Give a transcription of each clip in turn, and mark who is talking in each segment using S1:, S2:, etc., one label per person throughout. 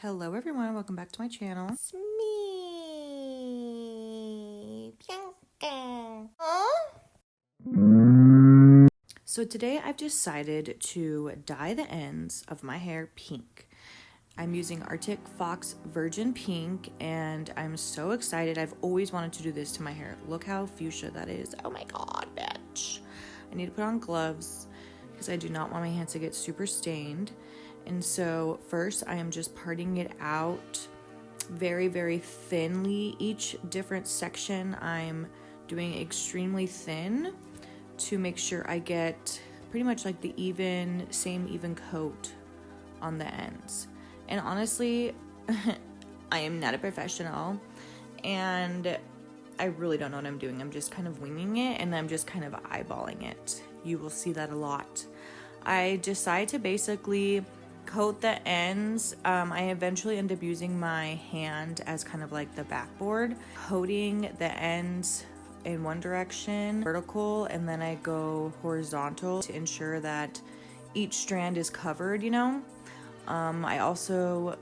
S1: Hello everyone, welcome back to my channel.
S2: It's me, Bianca. Huh?
S1: So today I've decided to dye the ends of my hair pink. I'm using Arctic Fox Virgin Pink and I'm so excited. I've always wanted to do this to my hair. Look how fuchsia that is. Oh my god, bitch. I need to put on gloves because I do not want my hands to get super stained. And so first I am just parting it out very, very thinly. Each different section I'm doing extremely thin to make sure I get pretty much like the same even coat on the ends. And honestly, I am not a professional and I really don't know what I'm doing. I'm just kind of winging it and I'm just kind of eyeballing it. You will see that a lot. I decide to basically coat the ends. I eventually end up using my hand as kind of like the backboard, coating the ends in one direction, vertical, and then I go horizontal to ensure that each strand is covered, you know? I also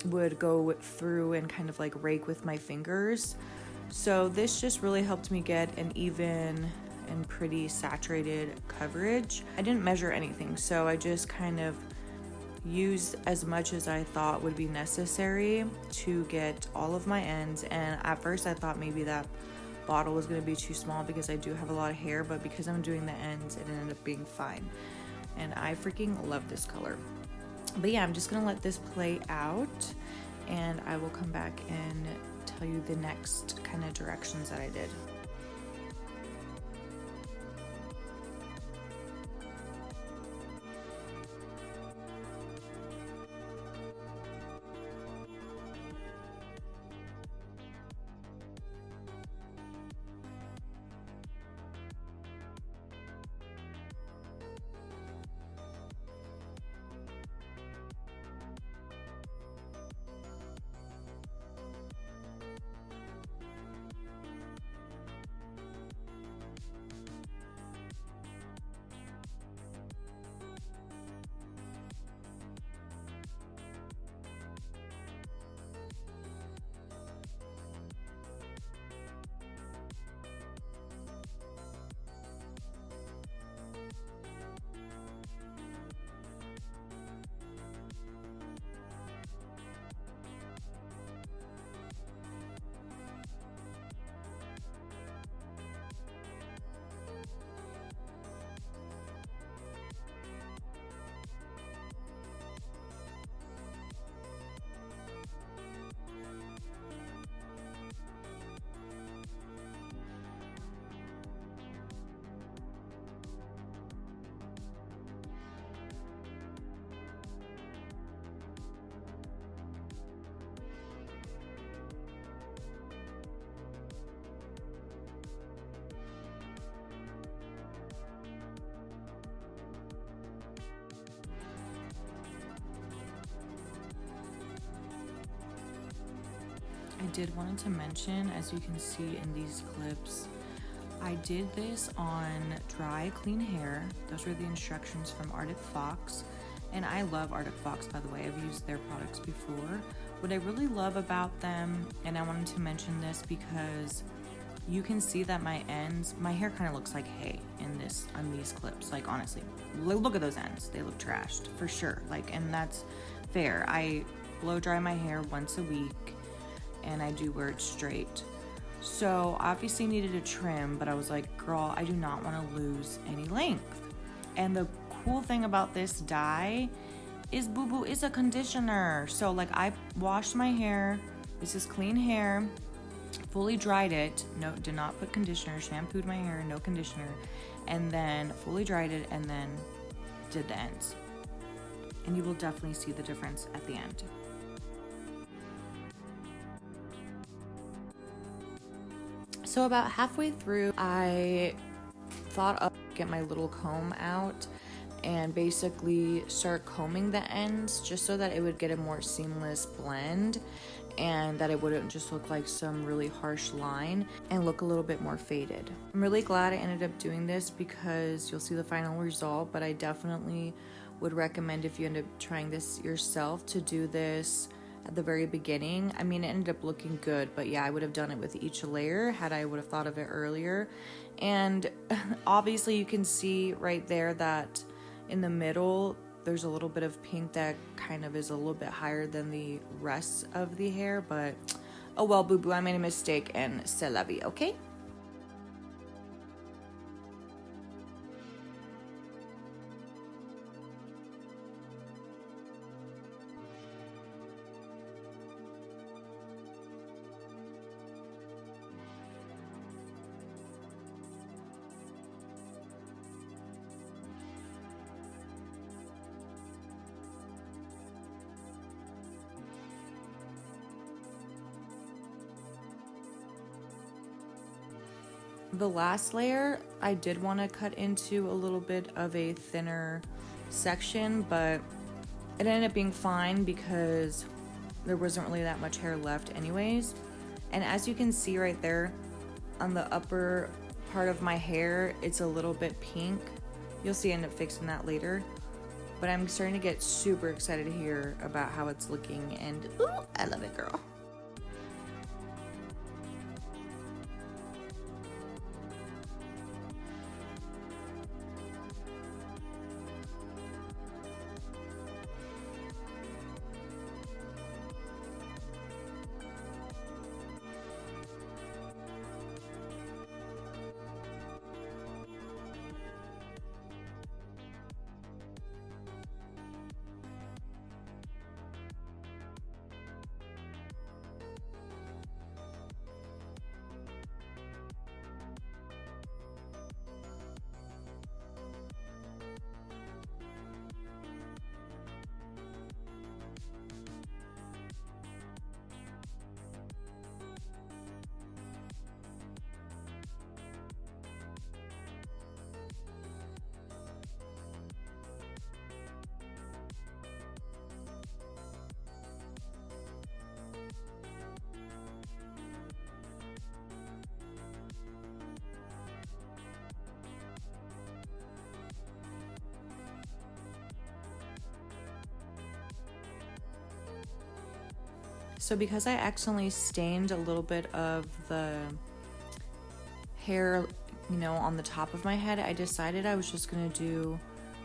S1: would go through and kind of like rake with my fingers. So this just really helped me get an even and pretty saturated coverage. I didn't measure anything, so I just kind of used as much as I thought would be necessary to get all of my ends. And at first I thought maybe that bottle was going to be too small because I do have a lot of hair, but because I'm doing the ends it ended up being fine. And I freaking love this color. But yeah, I'm just gonna let this play out and I will come back and tell you the next kind of directions that I did. I did want to mention, as you can see in these clips, I did this on dry, clean hair. Those were the instructions from Arctic Fox. And I love Arctic Fox, by the way. I've used their products before. What I really love about them, and I wanted to mention this because you can see that my ends, my hair kind of looks like hay on these clips. Like honestly, look at those ends. They look trashed for sure. Like, and that's fair. I blow dry my hair once a week and I do wear it straight. So obviously needed a trim, but I was like, girl, I do not want to lose any length. And the cool thing about this dye is Boo Boo is a conditioner. So like I washed my hair, this is clean hair, fully dried it, no, did not put conditioner, shampooed my hair, no conditioner, and then fully dried it and then did the ends. And you will definitely see the difference at the end. So about halfway through, I thought of get my little comb out and basically start combing the ends just so that it would get a more seamless blend and that it wouldn't just look like some really harsh line and look a little bit more faded. I'm really glad I ended up doing this because you'll see the final result, but I definitely would recommend, if you end up trying this yourself, to do this at the very beginning. I mean, it ended up looking good, but yeah, I would have done it with each layer had I would have thought of it earlier. And obviously you can see right there that in the middle there's a little bit of pink that kind of is a little bit higher than the rest of the hair, but oh well, boo boo, I made a mistake and c'est la vie, okay? The last layer, I did want to cut into a little bit of a thinner section, but it ended up being fine because there wasn't really that much hair left anyways. And as you can see right there on the upper part of my hair, it's a little bit pink. You'll see I end up fixing that later. But I'm starting to get super excited to hear about how it's looking, and ooh, I love it, girl. So because I accidentally stained a little bit of the hair, you know, on the top of my head, I decided I was just gonna do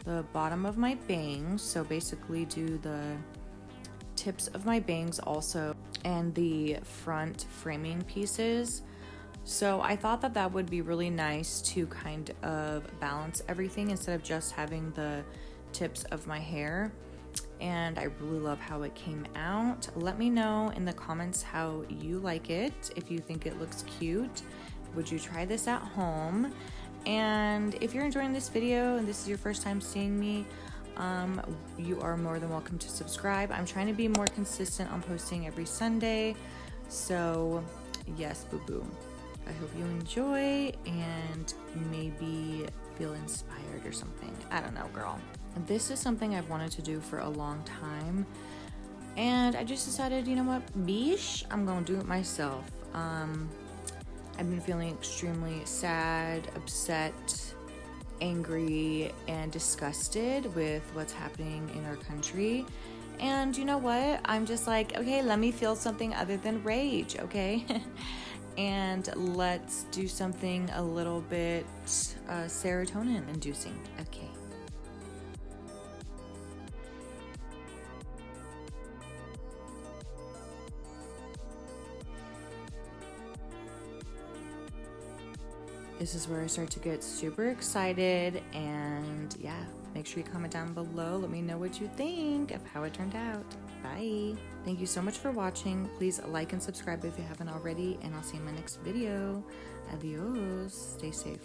S1: the bottom of my bangs. So basically do the tips of my bangs also and the front framing pieces. So I thought that that would be really nice to kind of balance everything instead of just having the tips of my hair. And I really love how it came out. Let me know in the comments how you like it, if you think it looks cute. Would you try this at home? And if you're enjoying this video and this is your first time seeing me, you are more than welcome to subscribe. I'm trying to be more consistent on posting every Sunday. So yes, boo boo. I hope you enjoy and maybe feel inspired or something. I don't know, girl. This is something I've wanted to do for a long time, and I just decided, you know what, bish, I'm gonna do it myself. I've been feeling extremely sad, upset, angry, and disgusted with what's happening in our country. And you know what? I'm just like, okay, let me feel something other than rage, okay? And let's do something a little bit serotonin inducing, okay? This is where I start to get super excited, and yeah, make sure you comment down below. Let me know what you think of how it turned out. Bye. Thank you so much for watching. Please like and subscribe if you haven't already, and I'll see you in my next video. Adios. Stay safe.